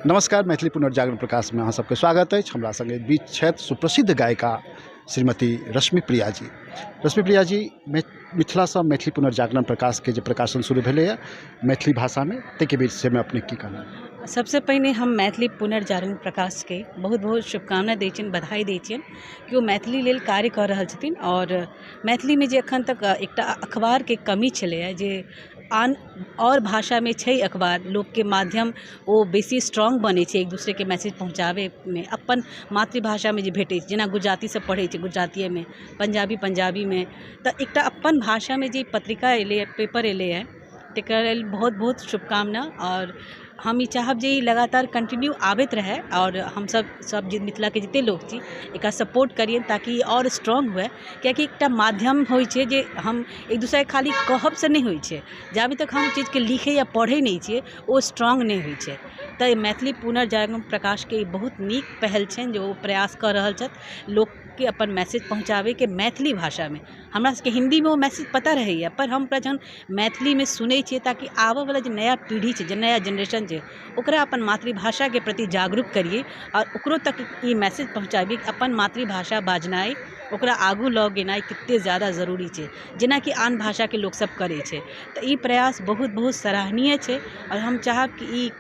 नमस्कार, मैथिली पुनर्जागरण प्रकाश में अहाँ सबके स्वागत है। हमरा संगे बीच छथि सुप्रसिद्ध गायिका श्रीमती रश्मि प्रिया जी। रश्मि प्रिया जी, मिथिला से मैथिली पुनर्जागरण प्रकाश के जो प्रकाशन शुरू भेलै मैथिली भाषा में, ताहि विषय में अपने की कहना? सबसे पहले हम मैथिली पुनर्जागरण प्रकाश के बहुत बहुत शुभकामना दै छियनि, बधाई दै छियनि कि वो मैथिली लेल कार्य कर रहल छथिन। और मैथिली में जे अखन तक एकटा अखबार के कमी छलैए, जे आन और भाषा में छै अखबार, लोग के माध्यम वो बेसी स्ट्रॉन्ग बने छै एक दूसरे के मैसेज पहुँचाबे में। अपन मातृभाषा में जे भेटै छै, जेना गुजराती से पढ़ै छै गुजरातीये में, पंजाबी में, तऽ एकटा अपन भाषा में जे पत्रिका एलै, पेपर एलै है, तकर लेल बहुत बहुत शुभकामना। और हम ई चाहब जे लगातार कंटिन्यू आबैत रहे, और हम सब जे मिथिला के जते लोग छी एकरा सपोर्ट करिए ताकि और स्ट्रॉन्ग हुए। कियाकि एकटा माध्यम होइ छै जे हम एक दूसरे के खाली कहब से नहीं होइ छै, जाबे तक हम चीज के लिखे या पढ़े नहीं छिए वो स्ट्रॉन्ग नहीं होइ छै। तऽ मैथिली पुनर्जागरण प्रकाश के बहुत नीक पहल छनि जो प्रयास कर रहल छथि लोग के अपन मैसेज पहुँचाबे के मैथिली भाषा में। हमरा सबके हिंदी में वो मैसेज पता रहैए, पर हम जहन मैथिली में सुनै छिए ताकि आबऽ वाला जे नया पीढ़ी छै, जे नया जनरेशन छै, ओकरा अपन मातृभाषा के प्रति जागरूक करिए और ओकरो तक ई मैसेज पहुँचाबी कि अपन मातृभाषा बाजनाइ, ओकरा आगू लऽ गेनाइ कते ज़्यादा जरूरी छै, जेना कि आन भाषा के लोग सब करे छै। तऽ ई प्रयास बहुत बहुत सराहनीय छै, और हम चाहब कि ई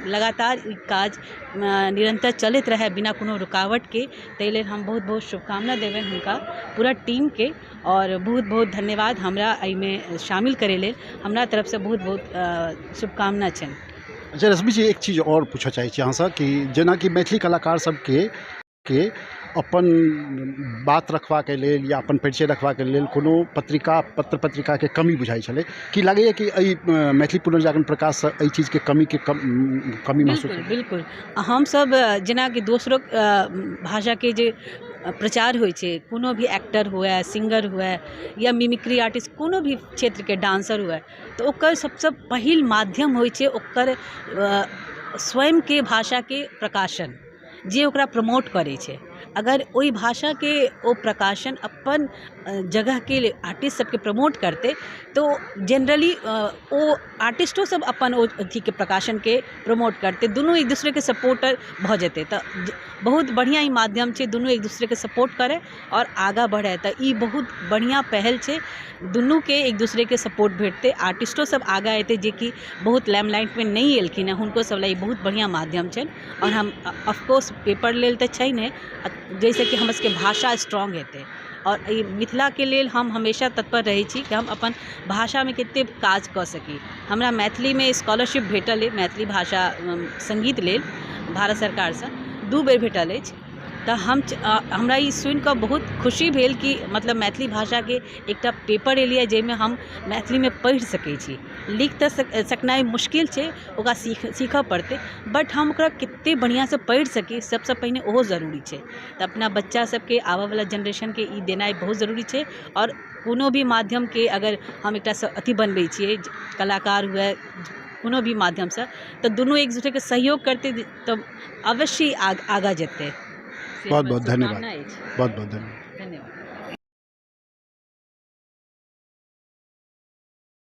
लगातार ई काज निरंतर चलत रहे बिना कोनो रुकावट के। ताहि लेल हम बहुत बहुत शुभकामना देबनि हुनका पूरा टीम के, और बहुत बहुत धन्यवाद हमरा एहिमे शामिल करे लेल। हमरा तरफ से बहुत बहुत शुभकामना छनि। अच्छा रश्मि जी, एक चीज़ और पूछऽ चाहै छी अहाँसँ कि जेना कि मैथिली कलाकार सबके अपन बात रखबाके लेल या अपन परिचय रखबाके लेल कोनो पत्र पत्रिका के कमी बुझाइ छलै, कि लागैए कि एहि मैथिली पुनर्जागरण प्रकाश से एहि चीज़ के कमी महसूस? बिल्कुल हम सब जेना कि दोसरो भाषा के जे प्रचार होइ छै, कोनो भी एक्टर हुए, सिंगर हुए या मिमिक्री आर्टिस्ट, कोनो भी क्षेत्र के डांसर हुए, तो ओकर सबसे पहिल माध्यम होइ छै ओकर स्वयं के भाषा के प्रकाशन, जे ओकरा प्रमोट करे छै। अगर ओई भाषा के ओ प्रकाशन अपन जगह के आर्टिस्ट सबके प्रमोट करते, तो जनरली ओ आर्टिस्टों सब अपन ओ अथी के प्रकाशन के प्रमोट करते, दोनों एक दूसरे के सपोर्टर भ जेते। तो बहुत बढ़िया ई माध्यम छै, दोनों एक दूसरे के सपोर्ट करे और आगा बढ़े। तो ई बहुत बढ़िया पहल छै, दुनू के एक दूसरे के सपोर्ट भेटते, आर्टिस्टों सब आगा एते जे कि बहुत लैमलाइट में नहीं एलखिन है, हुनको सब ला बहुत बढ़िया माध्यम छै। और हम ऑफकोर्स पेपर लेल तो छै ने, जैसे कि हमर सबके भाषा स्ट्रॉन्ग हेतै, और ई मिथिला के लेल हम हमेशा तत्पर रही छी कि हम अपन भाषा में कते काज कऽ सकी। हमरा मैथिली में स्कॉलरशिप भेटल है, मैथिली भाषा संगीत लेल भारत सरकार से 2 बेर भेटल अछि। तो हमरा ई सुनि कऽ बहुत खुशी भेल कि मतलब मैथिली भाषा के एकटा पेपर एलिए जाहिमे हम मैथिली में पढ़ि सकै छी। लिख तऽ सकनाइ मुश्किल छै, ओकरा सीखऽ पड़तै, बट हम ओकरा कते बढ़िया से पढ़ि सकी सबसे पहिने ओहो जरूरी छै। तऽ अपना बच्चा सबके, आबऽ वाला जनरेशन के ई देनाइ बहुत जरूरी छै। और कोनो भी माध्यम के अगर हम एकटा अथी बनबै छियै, कलाकार हुए कोनो भी माध्यम से, तो दोनों एक दूसरे के सहयोग करते तो अवश्य आगा जेतै। बहुत बहुत धन्यवाद।